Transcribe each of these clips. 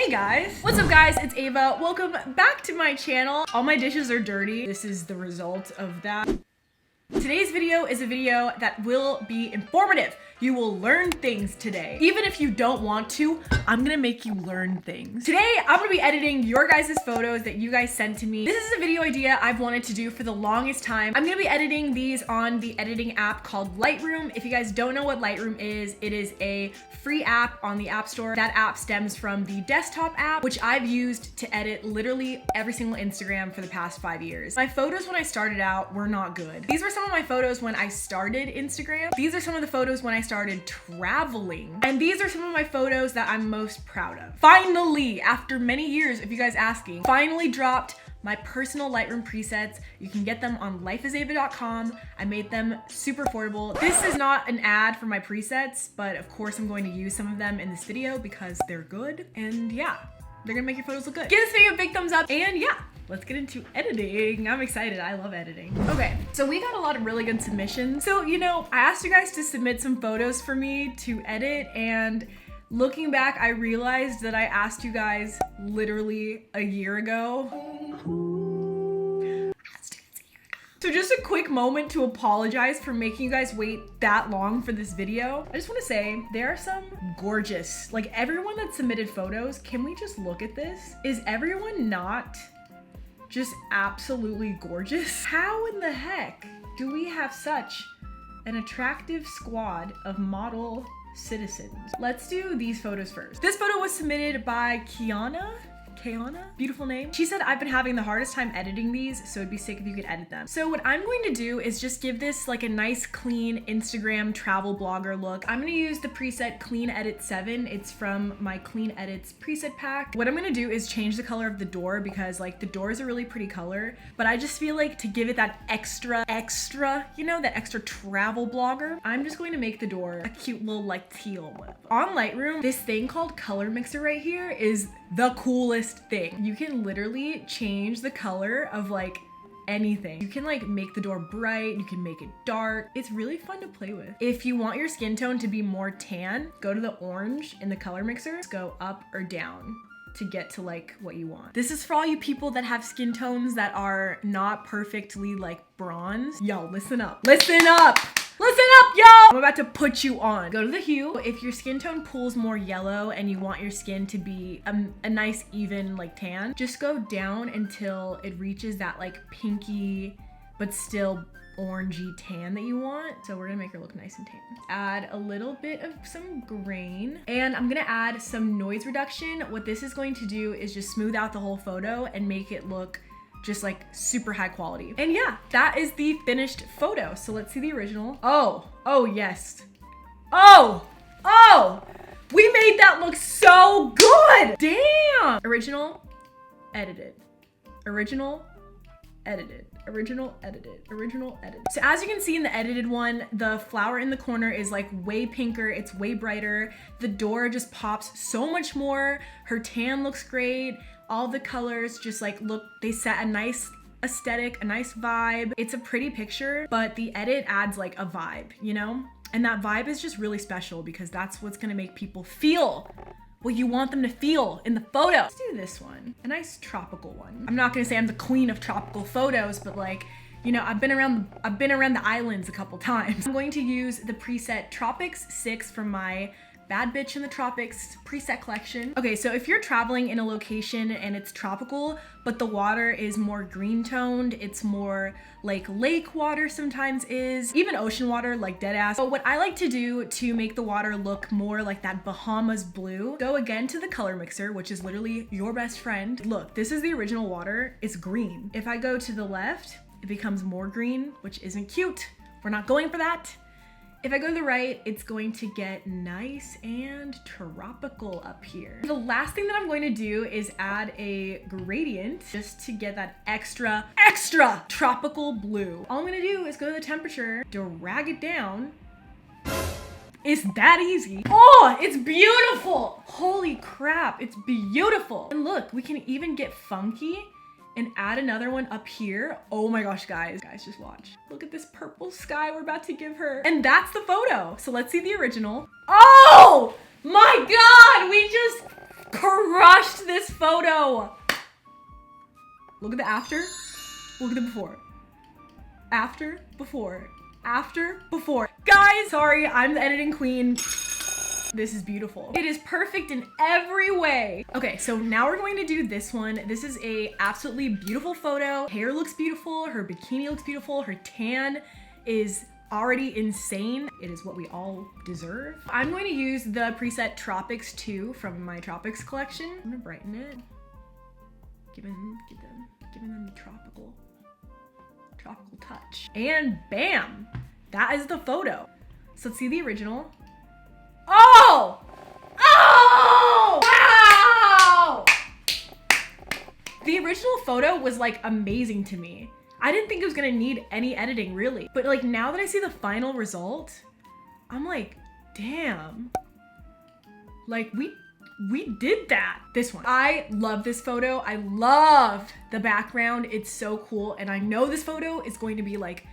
Hey guys! What's up guys? It's Ava. Welcome back to my channel. All my dishes are dirty. This is the result of that. Today's video is a video that will be informative. You will learn things today. Even if you don't want to, I'm gonna make you learn things. Today, I'm gonna be editing your guys' photos that you guys sent to me. This is a video idea I've wanted to do for the longest time. I'm gonna be editing these on the editing app called Lightroom. If you guys don't know what Lightroom is, it is a free app on the App Store. That app stems from the desktop app, which I've used to edit literally every single Instagram for the past 5 years. My photos when I started out were not good. These were some of my photos when I started Instagram. These are some of the photos when I started traveling. And these are some of my photos that I'm most proud of. Finally, after many years of you guys asking, finally dropped my personal Lightroom presets. You can get them on MyLifeAsEva.com. I made them super affordable. This is not an ad for my presets, but of course I'm going to use some of them in this video because they're good. And yeah, they're gonna make your photos look good. Give this video a big thumbs up and yeah, let's get into editing. I'm excited, I love editing. Okay, so we got a lot of really good submissions. So, you know, I asked you guys to submit some photos for me to edit, and looking back, I realized that I asked you guys literally a year ago. So just a quick moment to apologize for making you guys wait that long for this video. I just want to say there are some gorgeous, like everyone that submitted photos, can we just look at this? Is everyone not just absolutely gorgeous? How in the heck do we have such an attractive squad of model citizens? Let's do these photos first. This photo was submitted by Kiana. Beautiful name. She said, I've been having the hardest time editing these, so it'd be sick if you could edit them. So what I'm going to do is just give this like a nice clean Instagram travel blogger look. I'm gonna use the preset Clean Edit 7. It's from my Clean Edits preset pack. What I'm gonna do is change the color of the door because like the door is a really pretty color, but I just feel like to give it that extra, you know, that extra travel blogger, I'm just going to make the door a cute little like teal one. On Lightroom, this thing called Color Mixer right here is the coolest thing. You can literally change the color of like anything. You can like make the door bright, you can make it dark. It's really fun to play with. If you want your skin tone to be more tan, go to the orange in the color mixer, go up or down to get to like what you want. This is for all you people that have skin tones that are not perfectly like bronze. Yo, listen up. Listen up! Listen up, y'all! I'm about to put you on. Go to the hue. If your skin tone pulls more yellow and you want your skin to be a nice, even like tan, just go down until it reaches that like pinky, but still orangey tan that you want. So we're gonna make her look nice and tan. Add a little bit of some grain, and I'm gonna add some noise reduction. What this is going to do is just smooth out the whole photo and make it look just like super high quality. And yeah, that is the finished photo. So let's see the original. Oh yes. Oh, we made that look so good. Damn. Original, edited. Original, edited. Original, edited. Original, edited. So as you can see in the edited one, the flower in the corner is like way pinker. It's way brighter. The door just pops so much more. Her tan looks great. All the colors just like look, they set a nice aesthetic, a nice vibe. It's a pretty picture, but the edit adds like a vibe, you know? And that vibe is just really special because that's what's gonna make people feel what you want them to feel in the photo. Let's do this one, a nice tropical one. I'm not gonna say I'm the queen of tropical photos, but like, you know, I've been around the islands a couple times. I'm going to use the preset Tropics 6 from my Bad Bitch in the Tropics preset collection. Okay, so if you're traveling in a location and it's tropical, but the water is more green toned, it's more like lake water sometimes is, even ocean water, like dead ass. But what I like to do to make the water look more like that Bahamas blue, go again to the color mixer, which is literally your best friend. Look, this is the original water, it's green. If I go to the left, it becomes more green, which isn't cute. We're not going for that. If I go to the right, it's going to get nice and tropical up here. The last thing that I'm going to do is add a gradient just to get that extra tropical blue. All I'm gonna do is go to the temperature, drag it down. It's that easy. Oh, it's beautiful. Holy crap, it's beautiful. And look, we can even get funky and add another one up here. Oh my gosh, guys. Guys, just watch. Look at this purple sky we're about to give her. And that's the photo. So let's see the original. Oh my God, we just crushed photo. Look at the after. Look at the before. After, before, after, before. Guys, sorry, I'm the editing queen. This is beautiful. It is perfect in every way. Okay, so now we're going to do this one. This is a absolutely beautiful photo. Hair looks beautiful. Her bikini looks beautiful. Her tan is already insane. It is what we all deserve. I'm going to use the preset Tropics 2 from my Tropics collection. I'm gonna brighten it. Giving them the tropical touch. And bam, that is the photo. So let's see the original. Oh! Oh! Wow! The original photo was like amazing to me. I didn't think it was gonna need any editing really. But like now that I see the final result, I'm like, damn. Like we did that. This one. I love this photo. I love the background. It's so cool. And I know this photo is going to be like,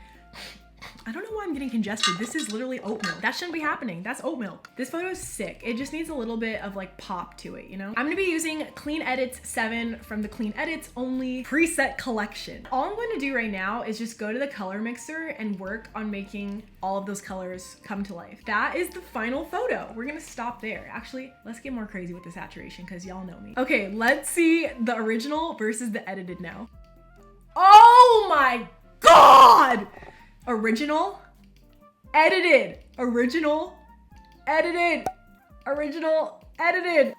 I don't know why I'm getting congested. This is literally oat milk. That shouldn't be happening. That's oat milk. This photo is sick. It just needs a little bit of like pop to it, you know? I'm gonna be using Clean Edits 7 from the Clean Edits Only preset collection. All I'm going to do right now is just go to the color mixer and work on making all of those colors come to life. That is the final photo. We're gonna stop there. Actually, let's get more crazy with the saturation because y'all know me. Okay, let's see the original versus the edited now. Oh my God! Original, edited, original, edited, original, edited.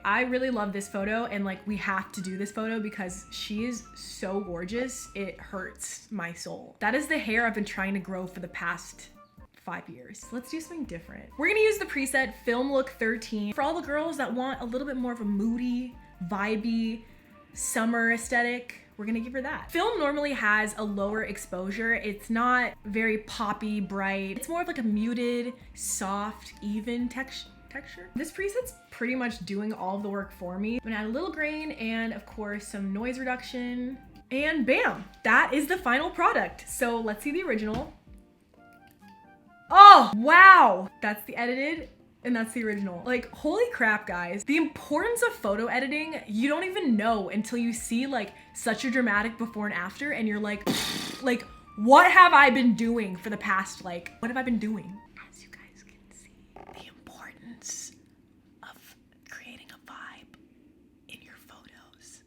I really love this photo and like we have to do this photo because she is so gorgeous. It hurts my soul. That is the hair I've been trying to grow for the past 5 years. Let's do something different. We're gonna use the preset Film Look 13 for all the girls that want a little bit more of a moody, vibey, summer aesthetic. We're gonna give her that. Film normally has a lower exposure. It's not very poppy, bright. It's more of like a muted, soft, even texture. This preset's pretty much doing all of the work for me. I'm gonna add a little grain and of course some noise reduction. And bam, that is the final product. So let's see the original. Oh, wow. That's the edited. And that's the original. Like, holy crap, guys. The importance of photo editing, you don't even know until you see like such a dramatic before and after and you're like, what have I been doing for the past, like, what have I been doing? As you guys can see, the importance of creating a vibe in your photos.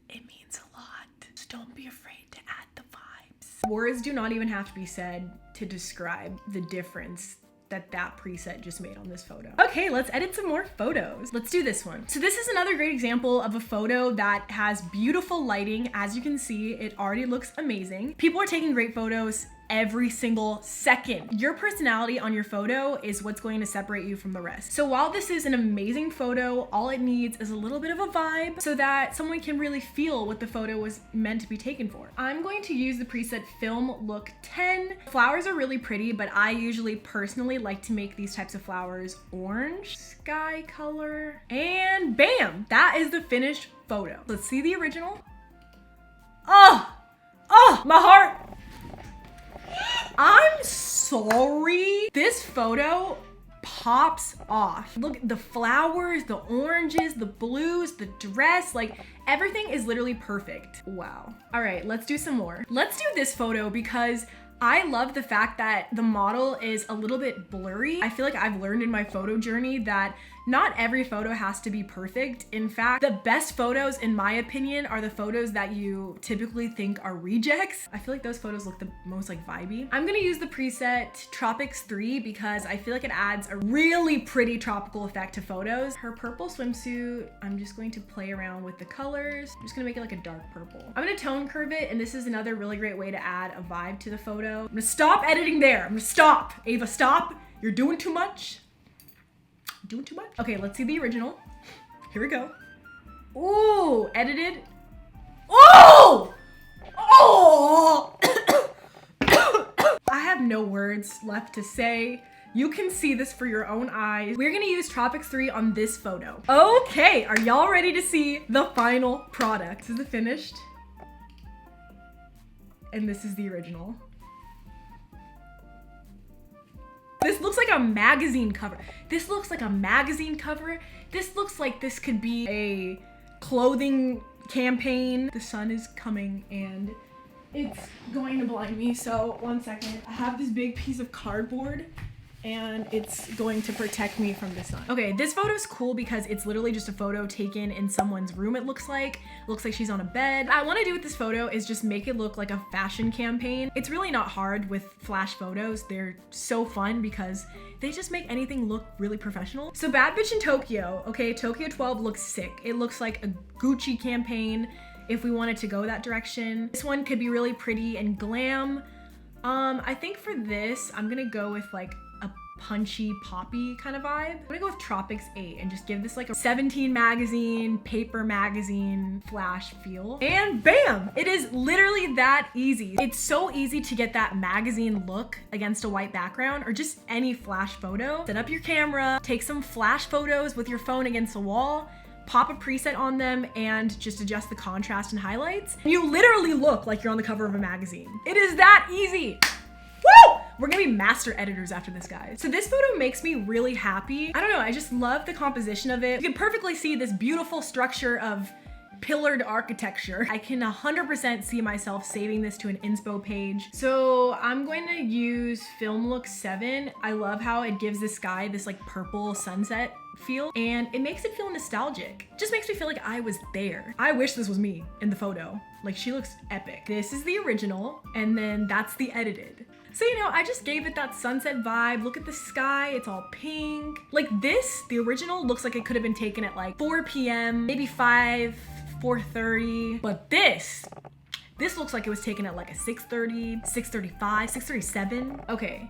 It means a lot. So don't be afraid to add the vibes. Words do not even have to be said to describe the difference that preset just made on this photo. Okay, let's edit some more photos. Let's do this one. So this is another great example of a photo that has beautiful lighting. As you can see, it already looks amazing. People are taking great photos every single second. Your personality on your photo is what's going to separate you from the rest. So while this is an amazing photo, all it needs is a little bit of a vibe so that someone can really feel what the photo was meant to be taken for. I'm going to use the preset Film Look 10. Flowers are really pretty, but I usually personally like to make these types of flowers orange, sky color, and bam, that is the finished photo. Let's see the original. Oh, my heart. I'm sorry. This photo pops off. Look, the flowers, the oranges, the blues, the dress, like everything is literally perfect. Wow. All right, let's do some more. Let's do this photo because I love the fact that the model is a little bit blurry. I feel like I've learned in my photo journey that not every photo has to be perfect. In fact, the best photos, in my opinion, are the photos that you typically think are rejects. I feel like those photos look the most like vibey. I'm gonna use the preset Tropics 3 because I feel like it adds a really pretty tropical effect to photos. Her purple swimsuit, I'm just going to play around with the colors. I'm just gonna make it like a dark purple. I'm gonna tone curve it, and this is another really great way to add a vibe to the photo. I'm gonna stop editing there. I'm gonna stop. Ava, stop. You're doing too much. Doing too much? Okay, let's see the original. Here we go. Ooh, edited. Oh! Oh! I have no words left to say. You can see this for your own eyes. We're gonna use Tropics 3 on this photo. Okay, are y'all ready to see the final product? This is the finished. And this is the original. This looks like a magazine cover. This looks like a magazine cover. This looks like this could be a clothing campaign. The sun is coming and it's going to blind me. So 1 second. I have this big piece of cardboard and it's going to protect me from the sun. Okay, this photo is cool because it's literally just a photo taken in someone's room, it looks like. It looks like she's on a bed. What I wanna do with this photo is just make it look like a fashion campaign. It's really not hard with flash photos. They're so fun because they just make anything look really professional. So Bad Bitch in Tokyo, okay, Tokyo 12 looks sick. It looks like a Gucci campaign if we wanted to go that direction. This one could be really pretty and glam. I think for this, I'm gonna go with like a punchy poppy kind of vibe. I'm gonna go with Tropics 8 and just give this like a 17 magazine, paper magazine, flash feel. And bam! It is literally that easy. It's so easy to get that magazine look against a white background or just any flash photo. Set up your camera, take some flash photos with your phone against a wall, pop a preset on them and just adjust the contrast and highlights. You literally look like you're on the cover of a magazine. It is that easy. Woo! We're gonna be master editors after this, guys. So this photo makes me really happy. I don't know, I just love the composition of it. You can perfectly see this beautiful structure of pillared architecture. I can 100% see myself saving this to an inspo page. So I'm going to use Film Look 7. I love how it gives the sky this like purple sunset feel and it makes it feel nostalgic. It just makes me feel like I was there. I wish this was me in the photo. Like she looks epic. This is the original and then that's the edited. So, you know, I just gave it that sunset vibe. Look at the sky, it's all pink. Like this, the original looks like it could have been taken at like 4 p.m., maybe 5, 4:30. But this looks like it was taken at like a 6:30, 6:35, 6:37. Okay.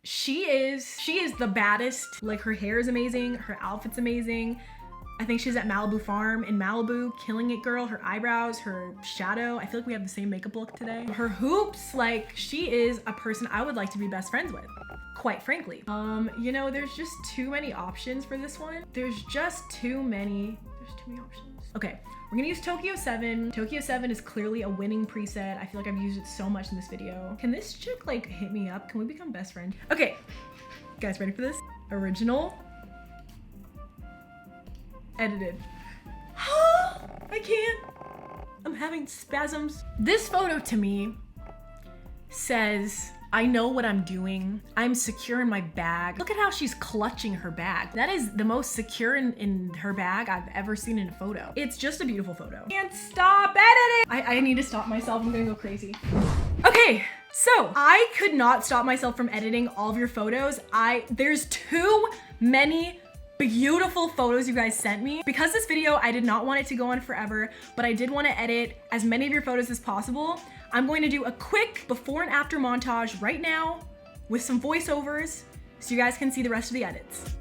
She is the baddest. Like her hair is amazing, her outfit's amazing. I think she's at Malibu Farm in Malibu, killing it, girl. Her eyebrows, her shadow. I feel like we have the same makeup look today. Her hoops, like she is a person I would like to be best friends with, quite frankly. You know, there's just too many options for this one. There's too many options. Okay, we're gonna use Tokyo 7. Tokyo 7 is clearly a winning preset. I feel like I've used it so much in this video. Can this chick like hit me up? Can we become best friends? Okay, guys, ready for this? Original. Edited. I can't. I'm having spasms. This photo to me says, I know what I'm doing. I'm secure in my bag. Look at how she's clutching her bag. That is the most secure in her bag I've ever seen in a photo. It's just a beautiful photo. Can't stop editing. I need to stop myself. I'm gonna go crazy. Okay. So I could not stop myself from editing all of your photos. There's too many beautiful photos you guys sent me. Because this video, I did not want it to go on forever, but I did want to edit as many of your photos as possible. I'm going to do a quick before and after montage right now with some voiceovers so you guys can see the rest of the edits.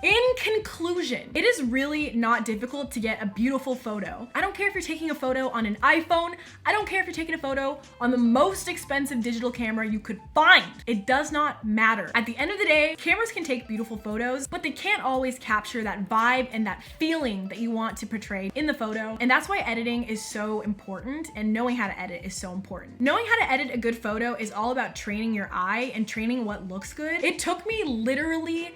In conclusion, it is really not difficult to get a beautiful photo. I don't care if you're taking a photo on an iPhone. I don't care if you're taking a photo on the most expensive digital camera you could find. It does not matter. At the end of the day, cameras can take beautiful photos, but they can't always capture that vibe and that feeling that you want to portray in the photo. And that's why editing is so important and knowing how to edit is so important. Knowing how to edit a good photo is all about training your eye and training what looks good. It took me literally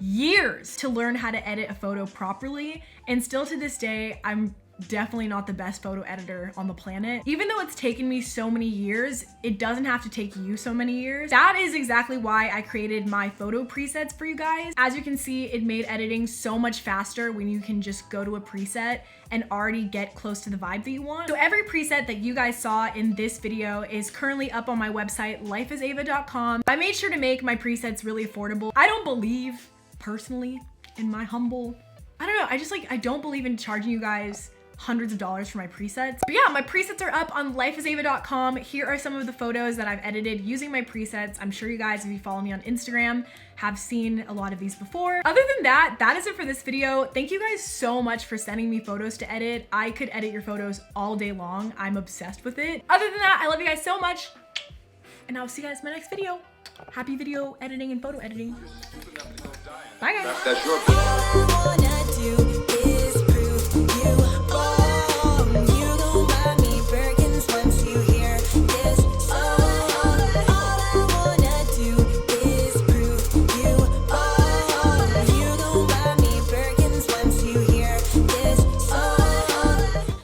years to learn how to edit a photo properly, and still to this day, I'm definitely not the best photo editor on the planet. Even though it's taken me so many years, it doesn't have to take you so many years. That is exactly why I created my photo presets for you guys. As you can see, it made editing so much faster when you can just go to a preset and already get close to the vibe that you want. So every preset that you guys saw in this video is currently up on my website, MyLifeAsEva.com. I made sure to make my presets really affordable. I don't believe, personally, in my humble, I don't know, I don't believe in charging you guys hundreds of dollars for my presets. But yeah, my presets are up on MyLifeAsEva.com. Here are some of the photos that I've edited using my presets. I'm sure you guys, if you follow me on Instagram, have seen a lot of these before. Other than that, that is it for this video. Thank you guys so much for sending me photos to edit. I could edit your photos all day long. I'm obsessed with it. Other than that, I love you guys so much, and I'll see you guys in my next video. Happy video editing and photo editing. Bye, guys. That's your